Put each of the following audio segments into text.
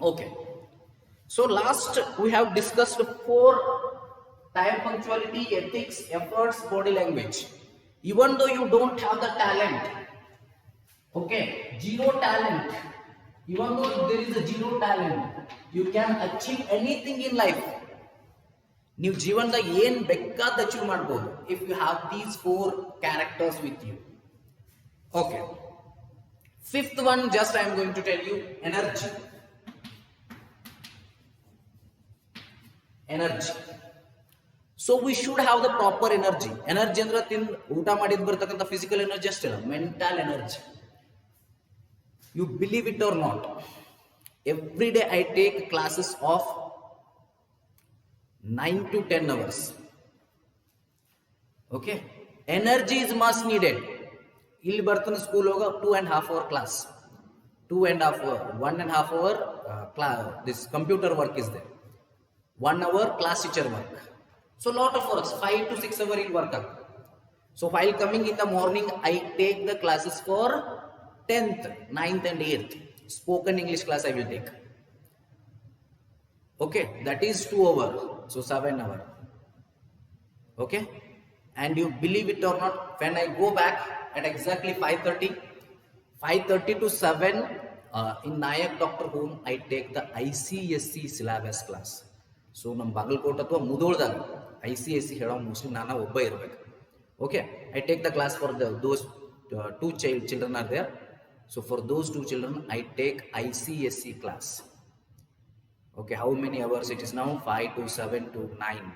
Okay. So last we have discussed four: time, punctuality, ethics, efforts, body language. Even though you don't have the talent, okay, zero talent. Even though there is a zero talent, you can achieve anything in life. ನೀವು ಜೀವನದಾಗ ಏನ್ ಬೇಕಾದ achieve ಮಾಡ್ಬೋದು if you have these four characters with you. Okay, fifth one just I am going to tell you: energy. Energy. So we should have the proper energy. Energy ಅಂದ್ರೆ ತಿಂದು ಊಟ ಮಾಡಿದ್ ಬರ್ತಕ್ಕಂಥ ಫಿಸಿಕಲ್ ಎನರ್ಜಿ ಅಷ್ಟೇ ಅಲ್ಲ, mental energy. You believe it or not, every day I take classes of 9 to 10 hours. Okay, energy is must needed. ಇಲ್ಲಿ ಬರ್ತಾನೆ school ಹೋಗ 2.5 hour class, 2.5 hour, 1.5 hour class. This computer work is there. 1 hour class teacher work. So lot of works, 5 to 6 hour in work. So while coming in the morning, I take the classes for 10th, 9th and 8th. Spoken English class I will take. Okay, that is 2 hour. So 7 hour. Okay, and you believe it or not, when I go back at exactly 5:30 to 7 in Nayak Doctor Home, I take the ICSC syllabus class. So ನಮ್ಮ ಬಾಗಲಕೋಟೆ ಅಥವಾ ಮುಧೋಳದಾಗ ICSC ಹೇಳೋ mostly ನಾನು ಒಬ್ಬ ಇರಬೇಕು. Okay, I take the class for those two children are there. So for those two children, I take ICSC class. Okay, how many hours it is now? 5 to 7 to 9.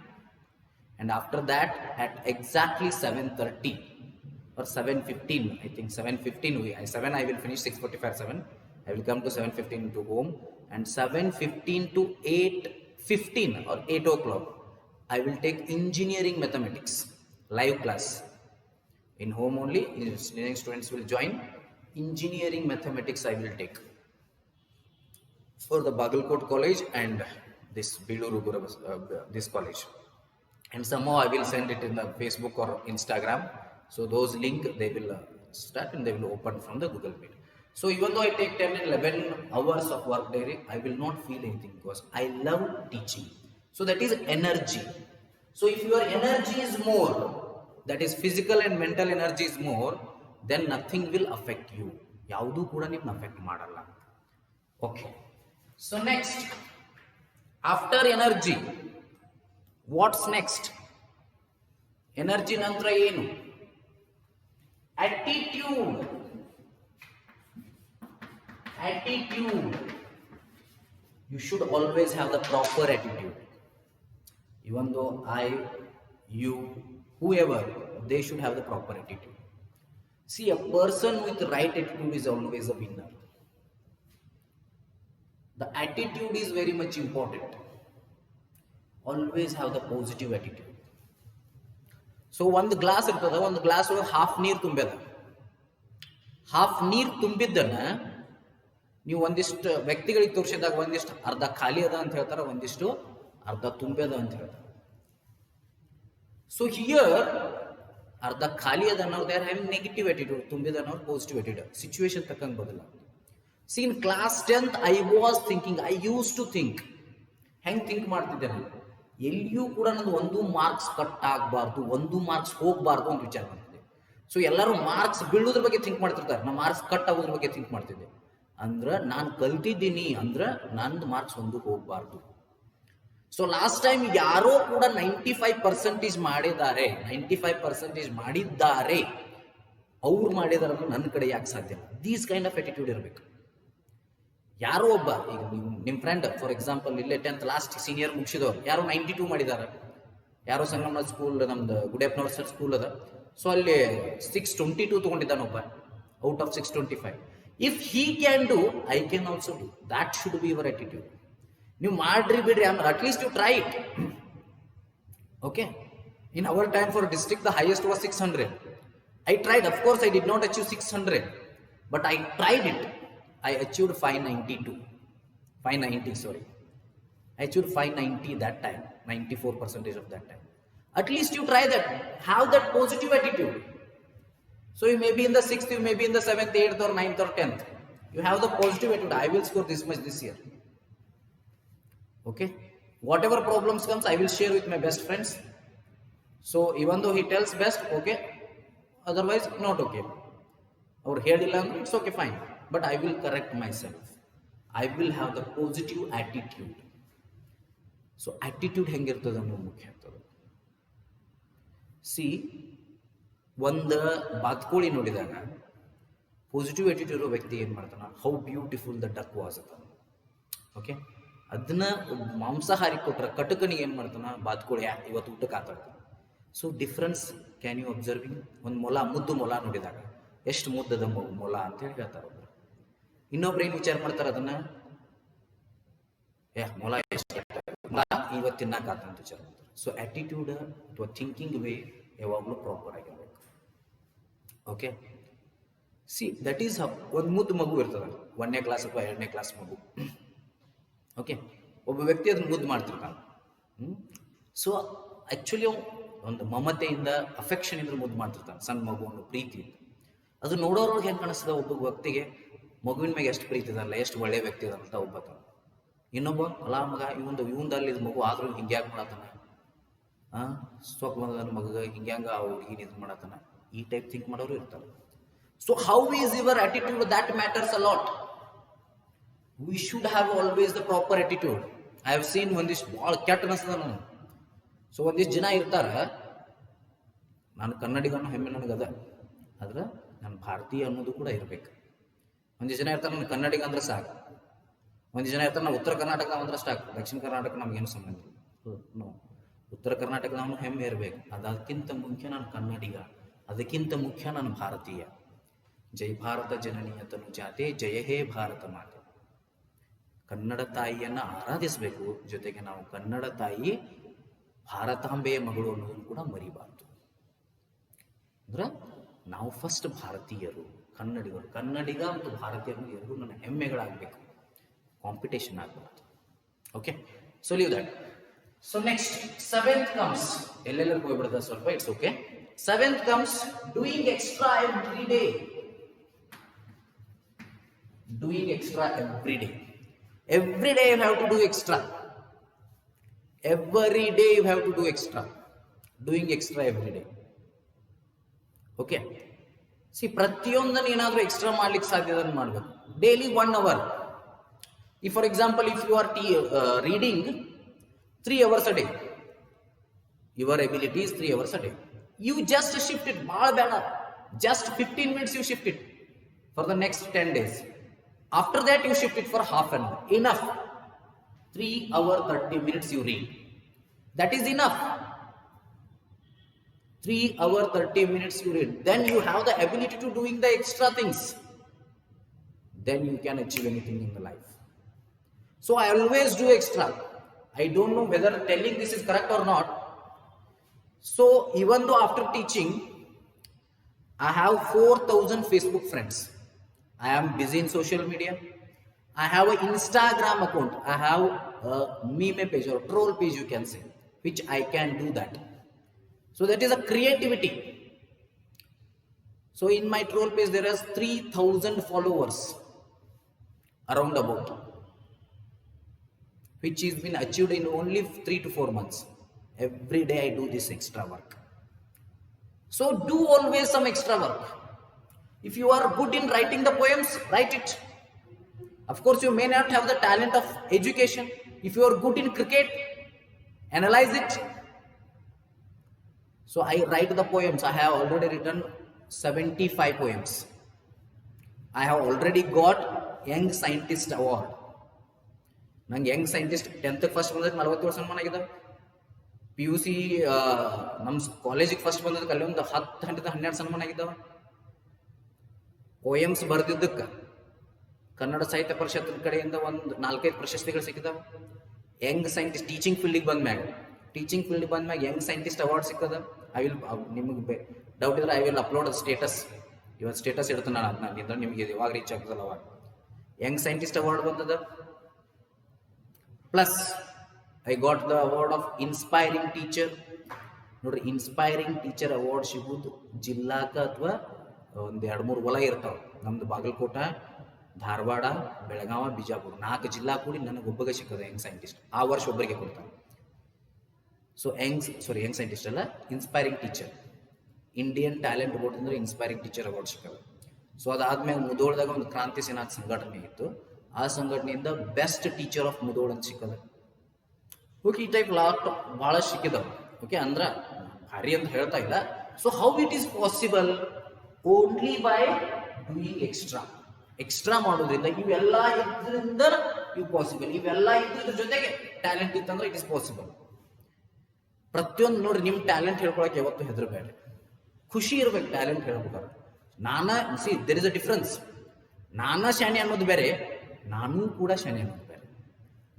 And after that, at exactly 7:30 or 7:15, I think 7:15, 7 I will finish, 6:45, 7. I will come to 7:15 to home, and 7:15 to 8:15 or 8 o'clock, I will take engineering mathematics, live class. In home only, engineering students will join. Engineering mathematics I will take for the Bagalkot college and this Biluru this college, and somehow I will send it in the Facebook or Instagram. So those link they will start and they will open from the Google Meet. So even though I take 10 and 11 hours of work daily, I will not feel anything because I love teaching. So that is energy. So if your energy is more, that is physical and mental energy is more, then nothing will affect you. ಯಾವುದು ಕೂಡ ನಿಮ್ನ affect ಮಾಡಲ್ಲ. Okay, so next after energy what's next? Energy ನಂತರ ಏನು? attitude. Attitude. You should always have the proper attitude. Even though I, you, whoever, they should have the proper attitude. See, a person with the right attitude is always a winner. The attitude is very much important. Always have the positive attitude. So ಒಂದು glass ಇರ್ತದ, ಒಂದು glass ಒಳಗೆ half ನೀರು ತುಂಬ್ಯದ. Half ನೀರು ತುಂಬಿದ್ದನ್ನ ನೀವು ಒಂದಿಷ್ಟು ವ್ಯಕ್ತಿಗಳಿಗೆ ತೋರಿಸಿದಾಗ ಒಂದಿಷ್ಟು ಅರ್ಧ ಖಾಲಿ ಅದ ಅಂತ ಹೇಳ್ತಾರೆ, ಒಂದಿಷ್ಟು ಅರ್ಧ ತುಂಬ್ಯದ ಅಂತ ಹೇಳ್ತಾರೆ. ಸೊ ಹಿಯರ್ ಅರ್ಧ ಖಾಲಿ ಅದ ಅನ್ನೋರು they are having negative attitude, ತುಂಬಿದ ಅನ್ನೋರು ಪಾಸಿಟಿವ್ ಅಟಿಟ್ಯೂಡ್. ಸಿಚುವೇಶನ್ ತಕ್ಕಂಗೆ ಬದಲ. See in class 10th I was thinking, I used to think. ಹೆಂಗೆ ಥಿಂಕ್ ಮಾಡ್ತಿದ್ದೆ ನಾನು? ಎಲ್ಲಿಯೂ ಕೂಡ ನಂದು ಒಂದು ಮಾರ್ಕ್ಸ್ ಕಟ್ ಆಗಬಾರ್ದು, ಒಂದು ಮಾರ್ಕ್ಸ್ ಹೋಗಬಾರ್ದು ಅಂತ ವಿಚಾರ ಮಾಡ್ತಿದ್ದೆ. ಸೊ ಎಲ್ಲರೂ ಮಾರ್ಕ್ಸ್ ಬೀಳೋದ್ರ ಬಗ್ಗೆ ಥಿಂಕ್ ಮಾಡ್ತಿರ್ತಾರೆ, ನಾ ಮಾರ್ಕ್ಸ್ ಕಟ್ ಆಗೋದ್ರ ಬಗ್ಗೆ ಥಿಂಕ್ ಮಾಡ್ತಿದ್ದೆ. ಅಂದ್ರೆ ನಾನು ಕಲ್ತಿದ್ದೀನಿ ಅಂದ್ರೆ ನಂದು ಮಾರ್ಕ್ಸ್ ಒಂದು ಹೋಗಬಾರ್ದು. ಸೊ ಲಾಸ್ಟ್ ಟೈಮ್ ಯಾರೋ ಕೂಡ 95% ಮಾಡಿದ್ದಾರೆ, 95% ಮಾಡಿದ್ದಾರೆ, ಅವ್ರು ಮಾಡಿದಾರೆ ಅಂದ್ರೆ ನನ್ನ ಕಡೆ ಯಾಕೆ ಸಾಧ್ಯ? ದೀಸ್ ಕೈಂಡ್ ಆಫ್ ಅಟಿಟ್ಯೂಡ್ ಇರಬೇಕು. ಯಾರೋ ಒಬ್ಬ, ಈಗ ನಿಮ್ಮ ಫ್ರೆಂಡ್ ಫಾರ್ ಎಕ್ಸಾಂಪಲ್ ಇಲ್ಲೇ 10th ಲಾಸ್ಟ್ ಸೀನಿಯರ್ ಮುಗಿಸಿದವ್ರು ಯಾರೋ 92 ಮಾಡಿದ್ದಾರೆ. ಯಾರೋ ಸಂಗಮ ಸ್ಕೂಲ್, ನಮ್ದು ಗುಡಿಯಪ್ಪನವ್ರ ಸರ್ ಸ್ಕೂಲ್ ಅದ, ಸೊ ಅಲ್ಲಿ 622 ತೊಗೊಂಡಿದ್ದಾನೊಬ್ಬ out of 625. If he can do, I can also do. That should be your attitude. ನೀವು ಮಾಡ್ರಿ ಬಿಡ್ರಿ, ಆಮೇಲೆ at least you try it. Okay, in our time for district the highest was 600. I tried, of course I did not achieve 600, but I tried it. I achieved 590, sorry. I achieved 590 that time, 94% of that time. At least you try that, have that positive attitude. So you may be in the 6th, you may be in the 7th, 8th or 9th or 10th. You have the positive attitude, I will score this much this year. Okay, whatever problems comes, I will share with my best friends. So even though he tells best, okay, otherwise not okay, or ಹೇಳಿಲ್ಲ ಅಂದ್ರೆ it's okay, fine, but I will correct myself. I will have the positive attitude. So attitude ಹೆಂಗಿರ್ತದೆ ಅನ್ನೋದು ಮುಖ್ಯ ಆಗ್ತದೆ. C, ಒಂದು ಬಾತ್ಕೋಳಿ ನೋಡಿದಾಗ positive attitude ಇರೋ ವ್ಯಕ್ತಿ ಏನು ಮಾಡ್ತಾನೆ, how beautiful the duck was ಅಂತ. ಓಕೆ, ಅದನ್ನ ಮಾಂಸಾಹಾರಿ ಕೊಟ್ರೆ ಕಟಕನಿಗೆ ಏನು ಮಾಡ್ತಾನೆ, ಬಾತ್ಕೋಳಿ ಇವತ್ತು ಊಟಕ್ಕೆ ಆತಾಡ್ತಾನೆ. So difference can you observing? ಒಂದು ಮೊಲ, ಮುದ್ದು ಮೊಲ ನೋಡಿದಾಗ ಎಷ್ಟು ಮುದ್ದದ ಮೊಲ ಅಂತೇಳಿ ಹೇಳ್ತಾರೆ ಒಬ್ರು. ಇನ್ನೊಬ್ರು ಏನು ವಿಚಾರ ಮಾಡ್ತಾರೆ, ಅದನ್ನ ಮೊಲ ಎಷ್ಟು ಇವತ್ತು ತಿನ್ನಕಾತಂತ ವಿಚಾರ ಮಾಡ್ತಾರೆ. ಸೊ ಆಟಿಟ್ಯೂಡ್ ಅಥವಾ ಥಿಂಕಿಂಗ್ ವೇ ಯಾವಾಗಲೂ ಪ್ರಾಪರ್ ಆಗಿರ್ಬೇಕು. ಓಕೆ, ಸಿ ದಟ್ ಈಸ್ ಒಂದು ಮುದ್ದು ಮಗು ಇರ್ತದೆ, 1ನೇ ಕ್ಲಾಸ್ ಅಥವಾ 2ನೇ ಕ್ಲಾಸ್ ಮಗು. ಓಕೆ, ಒಬ್ಬ ವ್ಯಕ್ತಿ ಅದನ್ನ ಮುದ್ದು ಮಾಡ್ತಿರ್ತಾನೆ. ಸೊ ಆ್ಯಕ್ಚುಲಿ ಒಂದು ಮಮತೆಯಿಂದ, ಅಫೆಕ್ಷನ್ ಇಂದ ಮುದ್ದು ಮಾಡ್ತಿರ್ತಾನೆ ಸಣ್ಣ ಮಗು ಅನ್ನೋ ಪ್ರೀತಿ. ಅದು ನೋಡೋರೊಳಗೆ ಹೆಂಗೆ ಕಾಣಿಸ್ತದೆ, ಒಬ್ಬ ವ್ಯಕ್ತಿಗೆ ಮಗುವಿನ ಮೇಲೆ ಎಷ್ಟು ಪ್ರೀತಿ ಇದಲ್ಲ, ಎಷ್ಟು ಒಳ್ಳೆ ವ್ಯಕ್ತಿ ಇದೆ ಅಂತ ಒಬ್ಬ. ಇನ್ನೊಬ್ಬ ಅಲ್ಲ ಮಗ ಇವಂದಲ್ಲಿ ಇದು ಮಗು ಆದ್ರೂ ಹಿಂಗೆ ಯಾಕೆ ಮಾಡತ್ತಾನ, ಸ್ವಕ್ ಬಂದ ಮಗ ಹಿಂಗ್ಯಾಂಗ ಆ ಹುಡುಗಿನ ಇದು ಮಾಡತ್ತಾನ, ಈ ಟೈಪ್ ಥಿಂಕ್ ಮಾಡೋರು ಇರ್ತಾರೆ. So how is your attitude, that matters a lot. V should have always the proper attitude. I have seen ಒಂದಿಷ್ಟು ಭಾಳ ಕೆಟ್ಟ ಅನಿಸ್ತದ ನಾನು. ಸೊ ಒಂದಿಷ್ಟು ಜನ ಇರ್ತಾರೆ, ನಾನು ಕನ್ನಡಿಗನ ಹೆಮ್ಮೆ ನನಗದ, ಆದ್ರೆ ನಾನು ಭಾರತೀಯ ಅನ್ನೋದು ಕೂಡ ಇರಬೇಕು. ಒಂದಿಷ್ಟು ಜನ ಇರ್ತಾರೆ, ನಾನು ಕನ್ನಡಿಗ ಅಂದ್ರೆ ಸಾಕು. ಒಂದು ಜನ ಇರ್ತಾರೆ, ನಾವು ಉತ್ತರ ಕರ್ನಾಟಕ ಅಂದ್ರೆ ಸಾಕು, ದಕ್ಷಿಣ ಕರ್ನಾಟಕ ನಮ್ಗೇನು ಸಂಬಂಧ ನೋ. ಉತ್ತರ ಕರ್ನಾಟಕ ನಾವು ಹೆಮ್ಮೆ ಇರಬೇಕು. ಅದಕ್ಕಿಂತ ಮುಖ್ಯ ನಾನು ಕನ್ನಡಿಗ, ಅದಕ್ಕಿಂತ ಮುಖ್ಯ ನಾನು ಭಾರತೀಯ. ಜೈ ಭಾರತ ಜನನೀಯ ತನು ಜಾತೆ, ಜಯ ಹೇ ಭಾರತ ಮಾತೆ. ಕನ್ನಡ ತಾಯಿಯನ್ನ ಆರಾಧಿಸಬೇಕು, ಜೊತೆಗೆ ನಾವು ಕನ್ನಡ ತಾಯಿ ಭಾರತಾಂಬೆಯ ಮಗಳು ಅನ್ನೋದನ್ನು ಕೂಡ ಮರಿಬಾರ್ದು. ಅಂದ್ರೆ ನಾವು ಫಸ್ಟ್ ಭಾರತೀಯರು, ಕನ್ನಡಿಗರು. ಕನ್ನಡಿಗ ಮತ್ತು ಭಾರತೀಯರು ಎರಡೂ ನನ್ನ ಹೆಮ್ಮೆಗಳಾಗಬೇಕು, ಕಾಂಪಿಟೇಷನ್ ಆಗಬಾರ್ದು. Okay, so leave that. So next 7th comes, ಎಲ್ಲೆಲ್ಲರಿಗೂ ಹೋಗ್ಬಿಡ್ತದೆ ಸ್ವಲ್ಪ, it's okay. 7th comes doing extra every day. Doing extra every day. Every day you have to do extra. Every day you have to do extra. Doing extra every day. Okay. See, ಪ್ರತಿಯೊಂದನ್ನು ಏನಾದರೂ extra ಮಾಡ್ಲಿಕ್ಕೆ ಸಾಧ್ಯ ಅದನ್ನು ಮಾಡಬೇಕು. Daily 1 hour. If for example, if you are reading 3 hours a day, your ability is 3 hours a day. You just shift it. ಭಾಳ ಬೇಡ, just 15 minutes you shift it for the next 10 days. After that you shift it for half an hour. Enough. 3 hours 30 minutes you read. That is enough. 3 hours 30 minutes you read. Then you have the ability to doing the extra things. Then you can achieve anything in the life. So I always do extra. I don't know whether telling this is correct or not. So even though after teaching, I have 4,000 Facebook friends. I am busy in social media. I have an Instagram account. I have a meme page or troll page, you can say, which I can do that. So that is a creativity. So in my troll page there is 3,000 followers around about, which is been achieved in only 3 to 4 months. Every day I do this extra work. So do always some extra work. If you are good in writing the poems, write it. Of course, you may not have the talent of education. If you are good in cricket, analyze it. So I write the poems. I have already written 75 poems. I have already got Young Scientist Award. ನಂಗೆ Young scientist 10th first ಬಂದಕ್ಕೆ 40 ವರ್ಷ ಸನ್ಮಾನ ಆಗಿದೆ. PUC ನಮ್ಮ ಕಾಲೇಜಿಗೆ first ಬಂದದಕ್ಕೆ ಅಲ್ಲಿ ಒಂದು 10 12 ಸನ್ಮಾನ ಆಗಿದ್ದಾವೆ. ಪೋಯಮ್ಸ್ ಬರೆದಿದ್ದಕ್ಕೆ ಕನ್ನಡ ಸಾಹಿತ್ಯ ಪರಿಷತ್ ಕಡೆಯಿಂದ ಒಂದು 4-5 ಪ್ರಶಸ್ತಿಗಳು ಸಿಕ್ಕಿದಾವೆ. ಯಂಗ್ ಸೈಂಟಿಸ್ಟ್ ಟೀಚಿಂಗ್ ಫೀಲ್ಡಿಗೆ ಬಂದ್ಮ್ಯಾಗ ಯಂಗ್ ಸೈಂಟಿಸ್ಟ್ ಅವಾರ್ಡ್ ಸಿಕ್ಕದ. ಐ ವಿಲ್, ನಿಮಗೆ ಡೌಟ್ ಇದ್ರೆ ಐ ವಿಲ್ ಅಪ್ಲೋಡ್ ಸ್ಟೇಟಸ್. ಇವತ್ತು ಸ್ಟೇಟಸ್ ಇಡ್ತೀನಿ ನಾನು, ಅದನ್ನ ನಿಮಗೆ ಯಾವಾಗ ರೀಚ್ ಆಗ್ತದಲ್ಲ ಅವಾಗ. ಯಂಗ್ ಸೈಂಟಿಸ್ಟ್ ಅವಾರ್ಡ್ ಬಂದದ. Plus I got the award of inspiring teacher. ನೋಡ್ರಿ, ಇನ್ಸ್ಪೈರಿಂಗ್ ಟೀಚರ್ ಅವಾರ್ಡ್ ಸಿಗೋದು ಜಿಲ್ಲಾಕ ಅಥವಾ ಒಂದು 2-3 ಹೊಲ ಇರ್ತಾವೆ. ನಮ್ದು ಬಾಗಲಕೋಟ, ಧಾರವಾಡ, ಬೆಳಗಾವ, ಬಿಜಾಪುರ 4 ಜಿಲ್ಲಾ ಕೂಡಿ ನನಗೆ ಒಬ್ಬಗೆ ಸಿಕ್ಕದ ಯಂಗ್ ಸೈಂಟಿಸ್ಟ್. ಆ ವರ್ಷ ಒಬ್ಬರಿಗೆ ಕೊಡ್ತಾರೆ. ಸೊ ಯಂಗ್ ಸೈಂಟಿಸ್ಟ್ ಅಲ್ಲ, inspiring teacher. Indian talent award ಅಂದ್ರೆ ಇನ್ಸ್ಪೈರಿಂಗ್ ಟೀಚರ್ ಅವಾರ್ಡ್ ಸಿಕ್ಕದ. ಸೊ ಅದಾದ್ಮೇಲೆ ಮುಧೋಳದಾಗ ಒಂದು ಕ್ರಾಂತಿ ಸೇನಾ ಸಂಘಟನೆ ಇತ್ತು. ಆ ಸಂಘಟನೆಯಿಂದ ಬೆಸ್ಟ್ ಟೀಚರ್ ಆಫ್ ಮುಧೋಳ್ ಅಂತ ಸಿಕ್ಕದ. ಓಕೆ, ಈ ಟೈಪ್ ಭಾಳ ಸಿಕ್ಕಿದವು. ಓಕೆ, ಅಂದ್ರೆ ಭಾರಿ ಅಂತ ಹೇಳ್ತಾ ಇಲ್ಲ. So how it is possible? Only by doing extra ಮಾಡೋದ್ರಿಂದ. ಇವೆಲ್ಲ ಇದ್ರಿಂದ ಇವು ಪಾಸಿಬಲ್. ಇವೆಲ್ಲ ಇದ್ರ ಜೊತೆಗೆ ಟ್ಯಾಲೆಂಟ್ ಇತ್ತಂದ್ರೆ ಇಟ್ ಇಸ್ ಪಾಸಿಬಲ್. ಪ್ರತಿಯೊಂದು ನೋಡ್ರಿ, ನಿಮ್ಮ ಟ್ಯಾಲೆಂಟ್ ಹೇಳ್ಕೊಳಕ್ಕೆ ಯಾವತ್ತು ಹೆದರಬೇಡ್ರಿ. ಖುಷಿ ಇರ್ಬೇಕು ಟ್ಯಾಲೆಂಟ್ ಹೇಳ್ಬೇಕಾದ್ರೆ. There is a difference. ಶಾಣೆ ಅನ್ನೋದು ಬೇರೆ, ನಾನೂ ಕೂಡ ಶಾಣೆ ಅನ್ನೋದು ಬೇರೆ.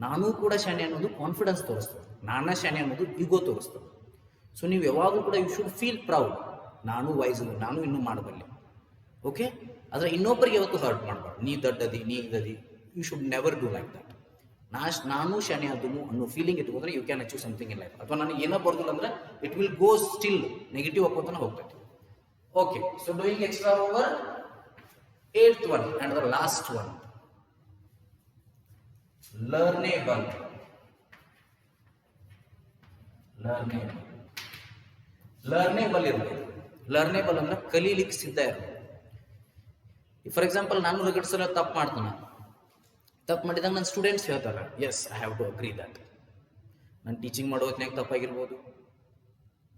ನಾನೂ ಕೂಡ ಶಾಣೆ ಅನ್ನೋದು ಕಾನ್ಫಿಡೆನ್ಸ್ ತೋರಿಸ್ತದೆ. ಶಾಣೆ ಅನ್ನೋದು ಈಗೋ ತೋರಿಸ್ತದೆ. ಸೊ ನೀವು ಯಾವಾಗಲೂ ಕೂಡ ಯು ಶುಡ್ ಫೀಲ್ ಪ್ರೌಡ್. ನಾನು ವೈಸ್, ನಾನು ಇನ್ನೂ ಮಾಡಬಲ್ಲೆ. ಓಕೆ, ಆದರೆ ಇನ್ನೊಬ್ಬರಿಗೆ ಯಾವತ್ತು ಹರ್ಟ್ ಮಾಡಬಾರ್ದು. ನೀ ದೊಡ್ಡದಿ, ನೀ ಇದದಿ. You should never do like that. ನಾನು ಶಾಣೆ ಅದನ್ನು ಅನ್ನೋ ಫೀಲಿಂಗ್ ಇಟ್ಕೊಂಡ್ರೆ you can achieve something in life. ಅಥವಾ ನನಗೆ ಏನೋ ಬರ್ದಿಲ್ಲ ಅಂದ್ರೆ it will go still negative ಹಾಕೋತಾನೆ ಹೋಗ್ತೈತಿ. Okay, so doing extra over 8th one and the last one, learnable. ಇರಬೇಕು. ಲರ್ನೇಬಲ್ ಅಂದ್ರೆ ಕಲೀಲಿಕ್ಕೆ ಸಿದ್ಧ ಇರಬೇಕು. ಫಾರ್ ಎಕ್ಸಾಂಪಲ್, ನಾನು ರಗಡ್ಸಲ ತಪ್ಪು ಮಾಡಿದಾಗ ನನ್ನ ಸ್ಟೂಡೆಂಟ್ಸ್ ಹೇಳ್ತಾರೆ, yes I have to agree that. ನಾನು ಟೀಚಿಂಗ್ ಮಾಡೋ ಹೊತ್ನಾಗ ತಪ್ಪಾಗಿರ್ಬೋದು,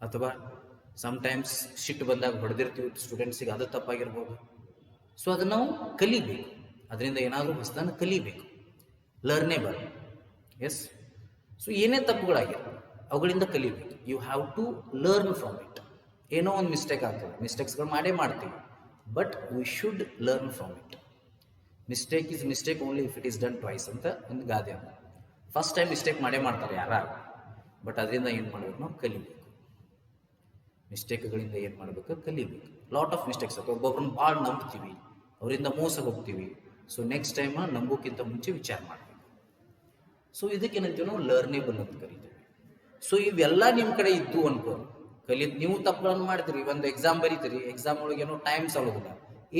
ಅಥವಾ ಸಮ್ಟೈಮ್ಸ್ ಶಿಟ್ ಬಂದಾಗ ಹೊಡೆದಿರ್ತೀವಿ ಸ್ಟೂಡೆಂಟ್ಸಿಗೆ, ಅದು ತಪ್ಪಾಗಿರ್ಬೋದು. ಸೊ ಅದನ್ನು ನಾವು ಕಲಿಬೇಕು. ಅದರಿಂದ ಏನಾದರೂ ಹೊಸದನ್ನು ಕಲಿಬೇಕು. ಲರ್ನೇಬಲ್. ಎಸ್. ಸೊ ಏನೇ ತಪ್ಪುಗಳಾಗಿರ್ಬೋದು ಅವುಗಳಿಂದ ಕಲಿಬೇಕು. You have to learn from it. ಏನೋ ಒಂದು ಮಿಸ್ಟೇಕ್ ಆಗ್ತದೆ, ಮಿಸ್ಟೇಕ್ಸ್ಗಳು ಮಾಡ್ತೀವಿ, but we should learn from it. Mistake is mistake only if it is done twice ಅಂತ ಒಂದು ಗಾದೆ ಅದ. ಫಸ್ಟ್ ಟೈಮ್ ಮಿಸ್ಟೇಕ್ ಮಾಡ್ತಾರೆ ಯಾರು, ಬಟ್ ಅದರಿಂದ ಏನು ಮಾಡಬೇಕು, ನಾವು ಕಲಿಬೇಕು. ಮಿಸ್ಟೇಕ್ಗಳಿಂದ ಏನು ಮಾಡಬೇಕು, ಕಲಿಬೇಕು. ಲಾಟ್ ಆಫ್ ಮಿಸ್ಟೇಕ್ಸ್ ಆಗ್ತವೆ. ಒಬ್ಬೊಬ್ಬರನ್ನ ಭಾಳ ನಂಬ್ತೀವಿ, ಅವರಿಂದ ಮೋಸ ಹೋಗ್ತೀವಿ. ಸೊ ನೆಕ್ಸ್ಟ್ ಟೈಮ್ ನಂಬೋಕ್ಕಿಂತ ಮುಂಚೆ ವಿಚಾರ ಮಾಡಬೇಕು. ಸೊ ಇದಕ್ಕೇನಂತೀವಿ ನಾವು ಲರ್ನೇಬಲ್ ಅಂತ ಕರಿತೀವಿ. ಸೊ ಇವೆಲ್ಲ ನಿಮ್ಮ ಕಡೆ ಇದ್ದು ಅನ್ಕೋ, ನೀವು ತಪ್ಪುಗಳನ್ನು ಮಾಡ್ತೀರಿ. ಒಂದು ಎಕ್ಸಾಮ್ ಬರೀತೀರಿ, ಎಕ್ಸಾಮ್ ಒಳಗೆ ಏನೋ ಟೈಮ್ ಸಾಲೋದಿಲ್ಲ,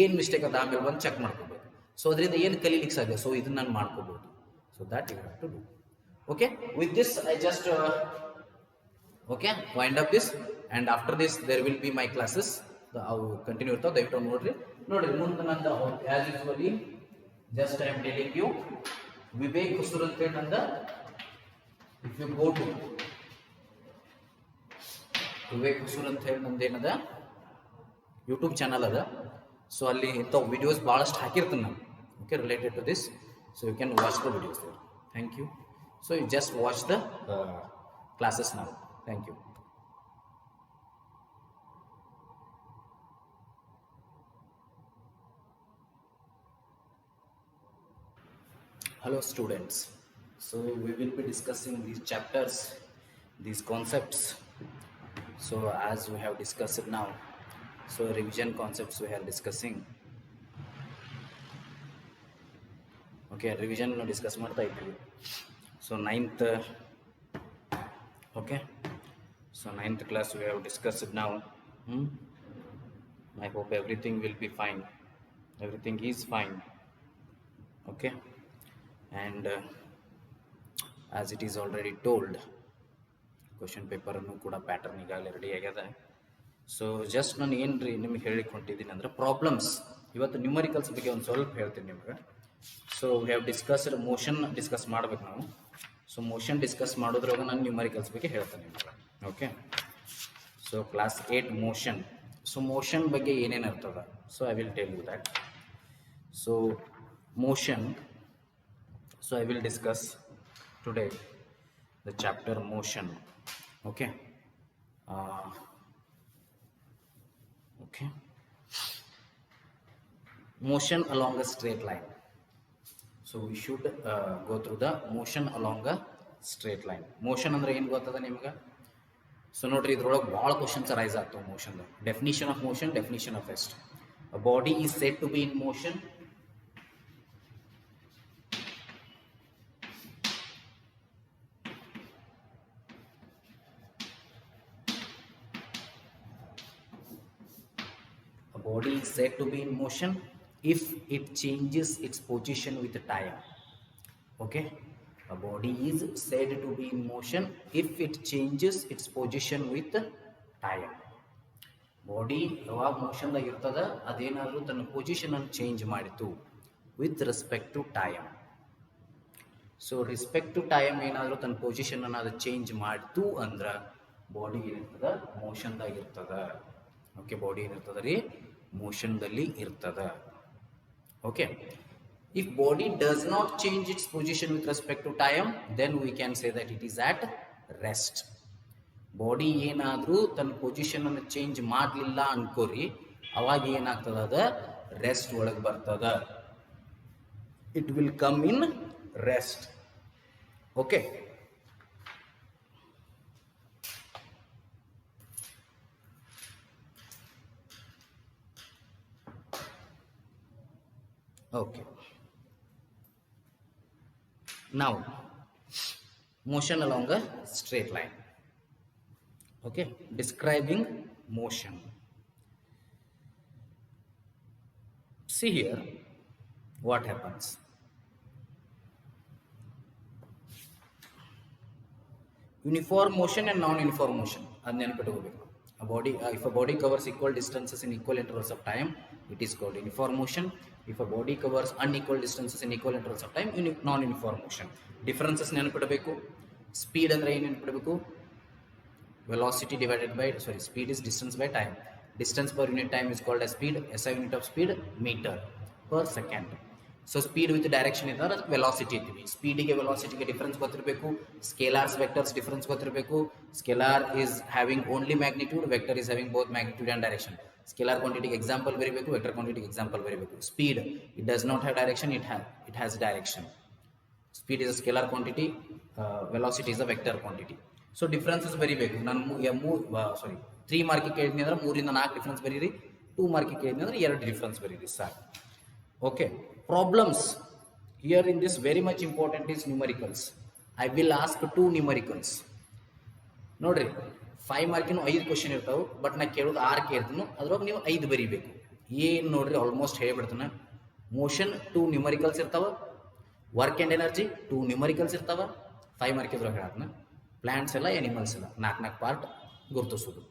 ಏನು ಮಿಸ್ಟೇಕ್ ಅದ ಆಮೇಲೆ ಒಂದು ಚೆಕ್ ಮಾಡ್ಕೋಬೇಕು. ಸೊ ಅದರಿಂದ ಏನು ಕಲೀಲಿಕ್ಕೆ ಸಾಧ್ಯ, ಸೊ ಇದನ್ನ ನಾನು ಮಾಡ್ಕೋಬಹುದು. So that you have to do. Okay, with this I just wind up this, and after this there will be my classes. ಅವು ಕಂಟಿನ್ಯೂ ಇರ್ತಾವೆ, ದಯವಿಟ್ಟು ನೋಡ್ರಿ ಮುಂದೆ ನಂದು as usually just I am telling you Vivek Hosur ಅಂತ ಹೇಳಿ ನಂದ. If you go to Vivek Hosur ಅಂತ ಹೇಳಿ ನಂದೇನದ ಯೂಟ್ಯೂಬ್ ಚಾನಲ್ ಅದ. ಸೊ ಅಲ್ಲಿ ಇಂಥವು ವಿಡಿಯೋಸ್ ಭಾಳಷ್ಟು ಹಾಕಿರ್ತೀನಿ ನಾನು, okay, related to this. So you can watch the videos there. Thank you. So you just watch the classes ನಾವು. Thank you. Hello students. So we will be discussing these chapters, these concepts. So as we have discussed now, so revision concepts we are discussing. Okay, revision discuss ಮಾಡ್ತಾ ಇದ್ವಿ. So 9th, okay, so 9th class we have discussed now. I hope everything will be fine. Everything is fine. Okay, and as it is already told, question ಪೇಪರನ್ನು ಕೂಡ pattern ಈಗಾಗಲೇ ready ಆಗ್ಯದ. So just ನಾನು ಏನು ನಿಮಗೆ ಹೇಳಿಕ್ಕೆ ಹೊಂಟಿದ್ದೀನಿ ಅಂದರೆ problems. ಇವತ್ತು ನ್ಯೂಮರಿಕಲ್ಸ್ ಬಗ್ಗೆ ಒಂದು ಸ್ವಲ್ಪ ಹೇಳ್ತೀನಿ ನಿಮಗೆ. So we have discussed motion discuss ಮಾಡ್ಬೇಕು ನಾವು. ಸೊ ಮೋಷನ್ ಡಿಸ್ಕಸ್ ಮಾಡೋದ್ರಾಗ ನಾನು ನ್ಯೂಮರಿಕಲ್ಸ್ ಬಗ್ಗೆ ಹೇಳ್ತೇನೆ ನಿಮಗೆ. Okay, so class 8 motion. So motion ಬಗ್ಗೆ ಏನೇನು ಇರ್ತದೆ, so I will tell you that. So motion, so I will discuss today the chapter motion. Okay, motion along a straight line. So we should go through the motion along a straight line. Motion ಅಂದ್ರೆ ಏನು ಗೊತ್ತದ ನಿಮ್ಗೆ? So ನೋಡ್ರಿ, ಇದ್ರೊಳಗೆ ಭಾಳ questions arise ಆಗ್ತವೆ motion. Definition of motion, definition of rest. A body is said to be in motion body is said to be in motion if it changes its position with time. Okay, a body is said to be in motion if it changes its position with time. Body ಯಾವಾಗ ಮೋಷನ್ದಾಗ ಇರ್ತದ ಅದೇನಾದರೂ ತನ್ನ ಪೊಸಿಷನನ್ನು change ಮಾಡಿತು with respect to time. So respect to time ಏನಾದರೂ ತನ್ನ ಪೊಸಿಷನನ್ನು ಅದು ಚೇಂಜ್ ಮಾಡಿತು ಅಂದ್ರೆ ಬಾಡಿ ಏನಿರ್ತದ ಮೋಷನ್ದಾಗ ಇರ್ತದ. ಓಕೆ, ಬಾಡಿ ಏನಿರ್ತದ ರೀ ಮೋಷನ್ದಲ್ಲಿ ಇರ್ತದ. Okay, if body does not change its position with respect to time, then we can say that it is at rest. Body ಏನಾದರೂ ತನ್ನ ಪೊಸಿಷನನ್ನು ಚೇಂಜ್ ಮಾಡಲಿಲ್ಲ ಅನ್ಕೋರಿ, ಅವಾಗ ಏನಾಗ್ತದ ಅದ ರೆಸ್ಟ್ ಒಳಗೆ ಬರ್ತದ. It will come in rest. Okay, okay. Now, motion along a straight line. Okay, describing motion. See here, what happens? Uniform motion and non-uniform motion. A body, if a body covers equal distances in equal intervals of time, it is called uniform motion. If a body covers unequal distances in equal intervals of time, non-uniform motion. Differences ನೆನಪಿಡಬೇಕು. Speed ಅಂದ್ರೆ ಏನು ನೆನಪಿಡಬೇಕು? Velocity divided by, speed is distance by time. Distance per unit time is called as speed. SI unit of speed, meter per second. So speed with direction ಇದ್ದರೆ velocity ಇದ್ದೀವಿ. ಸ್ಪೀಡಿಗೆ ವೆಲಾಸಿಟಿಗೆ difference ಗೊತ್ತಿರಬೇಕು. ಸ್ಕೇಲಾರ್ಸ್ vectors difference ಗೊತ್ತಿರಬೇಕು. Scalar is having only magnitude, vector is having both magnitude and direction. Scalar quantity example ಬರೀಬೇಕು, vector quantity example ಬರೀಬೇಕು. Speed, it does not have direction, it has direction. Speed is a scalar quantity, velocity is a vector quantity. So differences ಬರೀಬೇಕು. ನಾನು 3 mark ಕೇಳಿದ್ನಿ ಅಂದ್ರೆ 3 ಇಂದ 4 difference ಬರೀರಿ. 2 mark ಕೇಳಿದ್ನಿ ಅಂದ್ರೆ 2 difference ಬರೀರಿ ಸಾಕು. Okay, problems here in this very much important is numericals. I will ask 2 numericals. ನೋಡ್ರಿ, 5 ಮಾರ್ಕಿನ 5 question ಇರ್ತಾವೆ, ಬಟ್ ನಾ ಕೇಳೋದು 6 ಕೇಳ್ತೀನಿ. ಅದ್ರೊಳಗೆ ನೀವು 5 ಬರೀಬೇಕು. ಏನು ನೋಡ್ರಿ, ಆಲ್ಮೋಸ್ಟ್ ಹೇಳ್ಬಿಡ್ತಾನೆ. ಮೋಷನ್ 2 ನ್ಯೂಮರಿಕಲ್ಸ್ ಇರ್ತಾವೆ, ವರ್ಕ್ ಆ್ಯಂಡ್ ಎನರ್ಜಿ 2 ನ್ಯೂಮರಿಕಲ್ಸ್ ಇರ್ತಾವೆ. 5 ಮಾರ್ಕ್ ಇದ್ರೊಳಗೆ ಹೇಳತ್ನ. ಪ್ಲ್ಯಾಂಟ್ಸ್ ಎಲ್ಲ ಎನಿಮಲ್ಸ್ ಎಲ್ಲ 4 ಪಾರ್ಟ್ ಗುರುತಿಸೋದು.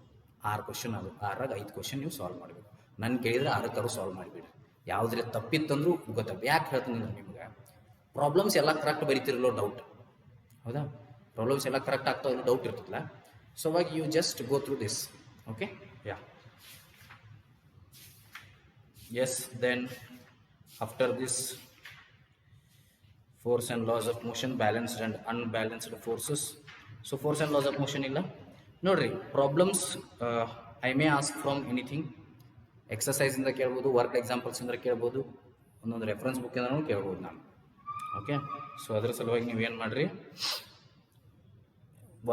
6 ಕ್ವಶನ್ ಅದು. 6ರಾಗ 5 ಕ್ವಶನ್ ನೀವು ಸಾಲ್ವ್ ಮಾಡಬೇಕು. ನನ್ನ ಕೇಳಿದ್ರೆ 6 ಸಾಲ್ವ್ ಮಾಡಿಬಿಡಿ. ಯಾವುದ್ರೆ ತಪ್ಪಿತ್ತಂದ್ರೂ ಗೊತ್ತಾಗ. ಯಾಕೆ ಹೇಳ್ತೀನಿ ಅಂದ್ರೆ ನಿಮ್ಗೆ ಪ್ರಾಬ್ಲಮ್ಸ್ ಎಲ್ಲ ಕರೆಕ್ಟ್ ಬರೀತಿರಲ್ಲೋ ಡೌಟ್. ಹೌದಾ, ಪ್ರಾಬ್ಲಮ್ಸ್ ಎಲ್ಲ ಕರೆಕ್ಟ್ ಆಗ್ತಾವ ಡೌಟ್ ಇರ್ತದಲ್ಲ. So you just go through this. Okay, yeah, yes. Then after this, force and laws of motion, balanced and unbalanced forces. So force and laws of motion illa nodri. Problems I may ask from anything. Exercise ಇಂದ ಕೇಳಬಹುದು, work examples ಇಂದ ಕೇಳಬಹುದು, ಒಂದೊಂದು reference book ಇಂದನೂ ಕೇಳಬಹುದು ನಾನು. Okay, so ಅದರ ಸಲುವಾಗಿ ನೀವೇನು ಮಾಡ್ರಿ,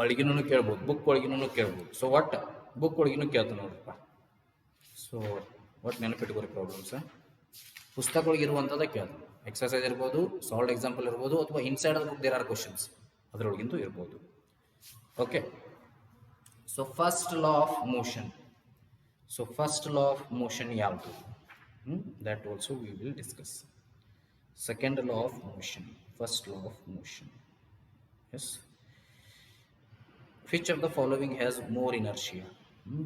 ಒಳಗಿನೂ ಕೇಳ್ಬೋದು, ಬುಕ್ ಒಳಗಿನೂ ಕೇಳ್ಬೋದು. ಸೊ ಒಟ್ಟು ಬುಕ್ ಒಳಗಿನೂ ಕೇಳ್ತಾನೆ ನೋಡ್ರಪ್ಪ. ಸೊ ಒಟ್ಟು ನೆನಪಿಟ್ಕೋರಿ ಪ್ರಾಬ್ಲಮ್ಸ್ ಪುಸ್ತಕ ಒಳಗಿರುವಂಥದ್ದು ಕೇಳ್ತಾನೆ. ಎಕ್ಸರ್ಸೈಸ್ ಇರ್ಬೋದು, ಸಾಲ್ಡ್ ಎಕ್ಸಾಂಪಲ್ ಇರ್ಬೋದು, ಅಥವಾ inside of book there are questions ಅದರೊಳಗಿಂತೂ ಇರ್ಬೋದು. Okay, so first law of motion. So first law of motion ಯಾವುದು, that also we will discuss. Second law of motion, first law of motion. Yes, which of the following has more inertia?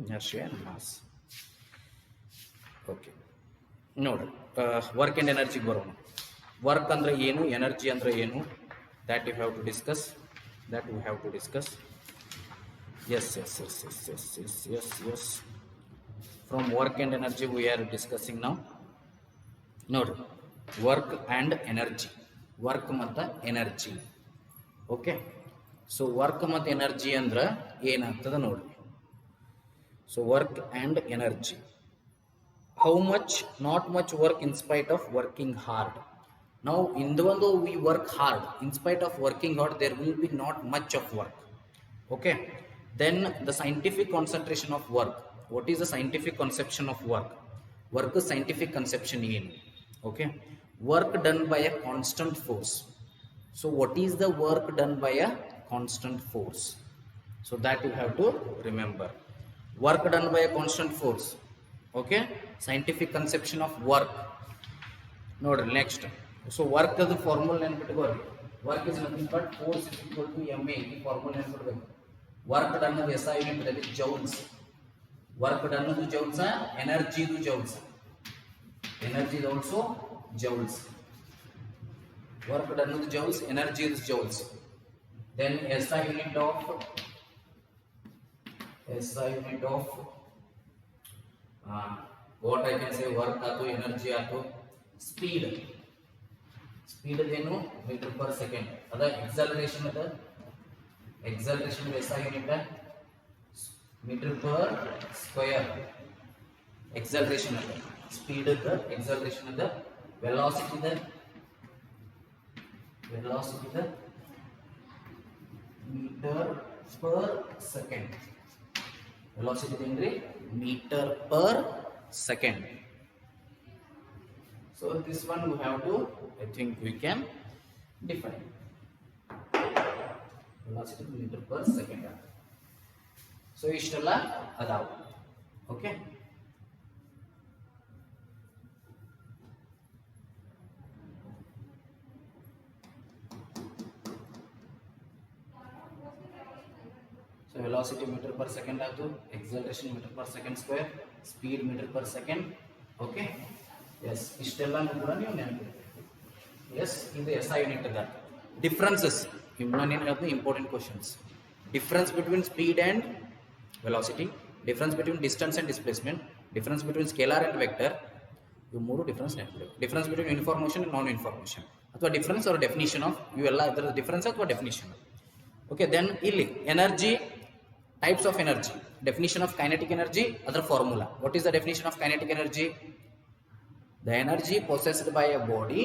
Inertia and mass. Okay, ನೋಡ್ರಿ, work and ಎನರ್ಜಿಗೆ ಬರೋಣ. Work ಅಂದರೆ ಏನು, energy ಅಂದರೆ ಏನು, that you have to discuss. Yes. From work and energy we are discussing now. ನೋಡ್ರಿ, work and energy, work ಮತ್ತು energy. Okay, so work ಮತ್ತು energy ಅಂದ್ರೆ ಏನಾಗ್ತದೆ ನೋಡ್ರಿ. So work and energy, how much, not much work in spite of working hard. Now even though we work hard, in spite of working hard, there will be not much of work. Okay, then the scientific concentration of work. What is the scientific conception of work? Work is scientific conception in. Okay, work done by a constant force. So what is the work done by a constant force? So that you have to remember. Work done by a constant force. Okay, scientific conception of work. ನೋಡ್ರಿ next. So work ಅದು formula ನೆನ್ಪಿಟ್ಕೋರಿ. Work is nothing but force is equal to M A. ಈ formula ನೆನ್ಪಿಡ್ಬೇಕು. Work done ಅದು S I unit joules. Work done ಅದು joules, energy ಇದು joules. Energy is also joules. Work done with joules, energy is joules. Then SI unit of what I can say, work ato, energy ato, speed. Speed ಏನು meter per second. ಅದ acceleration ಅದ acceleration SI unit meter per square. Acceleration ಅದ speed ಅದ acceleration ಅದ velocity ಅದ meter per second. Velocity ಏನ್ರಿ meter per second. So this one we have to, I think we can define velocity meter per second. So ಇಷ್ಟೆಲ್ಲ ಅದಾವ. Okay, so velocity meter per second ಆಯ್ತು, acceleration meter per second square, speed meter per second. Okay, S ಇಷ್ಟೆಲ್ಲ ಕೂಡ ನೀವು ನೆನಪಿಡಬೇಕು. S ಇದು S I unit ಅದ. Differences ಇನ್ನೊಂದೇನು ಹೇಳ್ತೀನಿ, important questions. Difference between speed and velocity, difference between distance and displacement, difference between scalar and vector. ಇವು ಮೂರು ಡಿಫ್ರೆನ್ಸ್ ನೆನಪಿಡಬೇಕು. Difference between information and non information, ಅಥವಾ ಡಿಫ್ರೆನ್ಸ್ ಆರ್ ಡೆಫಿನಿಷನ್ ಆಫ್, ಇವೆಲ್ಲ ಇದರ difference ಅಥವಾ ಡೆಫಿನಿಷನ್. ಓಕೆ, ದೆನ್ ಇಲ್ಲಿ energy, types of energy, definition of kinetic energy, other formula. What is the definition of kinetic energy? The energy possessed by a body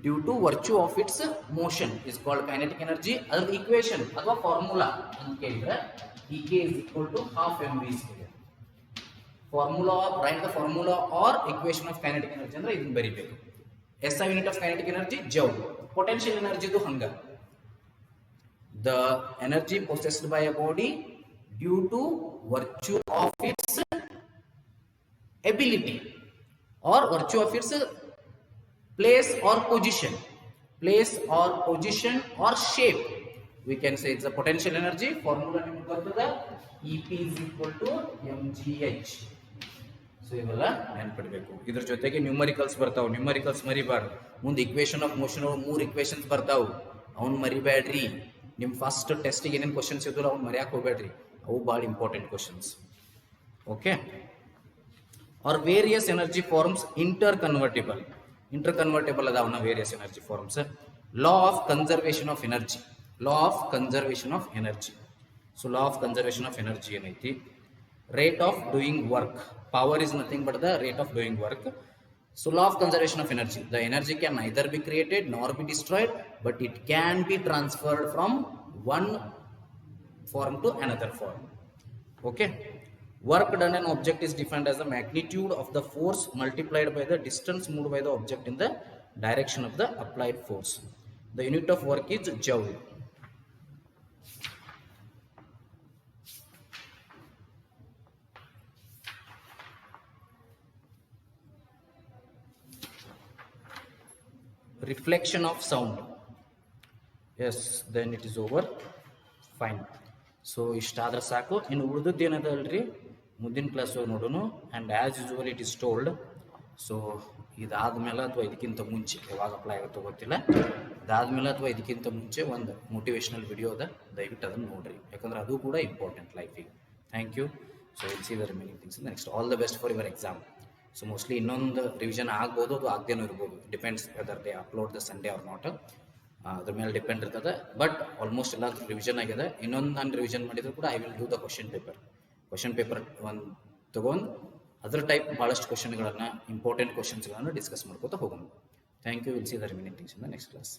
due to virtue of its motion is called kinetic energy. Other equation ಅಥವಾ formula ಅಂತ ಕೇಳಿದ್ರೆ EK is equal to half mv square. Formula, write the formula or equation of kinetic energy ಅಂದ್ರೆ ಇದನ್ನ ಬರಿಬೇಕು. SI unit of kinetic energy joule. Potential energy ಇದು ಹಂಗ, the energy possessed by a body due to virtue of its ability or virtue of its place or position or shape, we can say it's a potential energy. Formula ನಿಮಗೆ ಗೊತ್ತದ, EP is equal to mgh. So ಇವೆಲ್ಲ ನೆನ್ಪಿಡ್ಬೇಕು. ಇದ್ರ ಜೊತೆಗೆ numericals ಬರ್ತಾವೆ, numericals ಮರಿಬಾರ್ದು. ಮುಂದೆ equation of motion 3 equations ಬರ್ತಾವೆ, ಅವ್ನು ಮರಿಬೇಡ್ರಿ. ನಿಮ್ಮ ಫಸ್ಟ್ ಟೆಸ್ಟಿಗೆ ಏನೇನು ಕ್ವಶನ್ಸ್ ಇದ್ರು ಅವ್ನು ಮರ್ಯಾಕೆ ಹೋಗ್ಬೇಡ್ರಿ, ಅವು ಭಾಳ important questions. Okay, are various energy forms inter convertible ಅದಾವನ್ನ various energy forms. Law of conservation of energy, so law of conservation of energy ಏನೈತಿ, rate of doing work, power is nothing but the rate of doing work. So law of conservation of energy, the energy can neither be created nor be destroyed, but it can be transferred from one form to another form. Okay, work done an object is defined as the magnitude of the force multiplied by the distance moved by the object in the direction of the applied force. The unit of work is joule. Reflection of sound. Yes, then it is over. Fine. So ಇಷ್ಟಾದ್ರೆ ಸಾಕು. ಇನ್ನು ಉಳಿದದ್ದು ಏನದಲ್ರಿ ಮುಂದಿನ class ನೋಡೋಣ. And as usual it is told. So ಇದಾದ್ಮೇಲೆ ಅಥವಾ ಇದಕ್ಕಿಂತ ಮುಂಚೆ ಯಾವಾಗ ಅಪ್ಲೈ ಆಗುತ್ತೋ ಗೊತ್ತಿಲ್ಲ, ಇದಾದ್ಮೇಲೆ ಅಥವಾ ಇದಕ್ಕಿಂತ ಮುಂಚೆ ಒಂದು ಮೋಟಿವೇಶನಲ್ ವಿಡಿಯೋ ಅದ, ದಯವಿಟ್ಟು ಅದನ್ನು ನೋಡ್ರಿ, ಯಾಕಂದ್ರೆ ಅದು ಕೂಡ ಇಂಪಾರ್ಟೆಂಟ್ ಲೈಫಿಗೆ. Thank you. So will see the remaining things in next. All the best for your exam. So mostly ಇನ್ನೊಂದು ರಿವಿಷನ್ ಆಗ್ಬೋದು, ಅದು ಆಗದೇನೂ ಇರ್ಬೋದು, depends whether they upload the Sunday or not, ಅದ್ರ ಮೇಲೆ ಡಿಪೆಂಡ್ ಇರ್ತದೆ. ಬಟ್ ಆಲ್ಮೋಸ್ಟ್ ಎಲ್ಲ ರಿವಿಷನ್ ಆಗಿದೆ. ಇನ್ನೊಂದು ನಾನು ರಿವಿಷನ್ ಮಾಡಿದ್ರು ಕೂಡ I will do the question paper ಒಂದು ತೊಗೊಂಡು ಅದರ ಟೈಪ್ ಭಾಳಷ್ಟು ಕ್ವಶನ್ಗಳನ್ನು, ಇಂಪಾರ್ಟೆಂಟ್ ಕ್ವಶನ್ಸ್ಗಳನ್ನು ಡಿಸ್ಕಸ್ ಮಾಡ್ಕೋತಾ ಹೋಗೋಣ. Thank you. Will see the remaining things in the next class.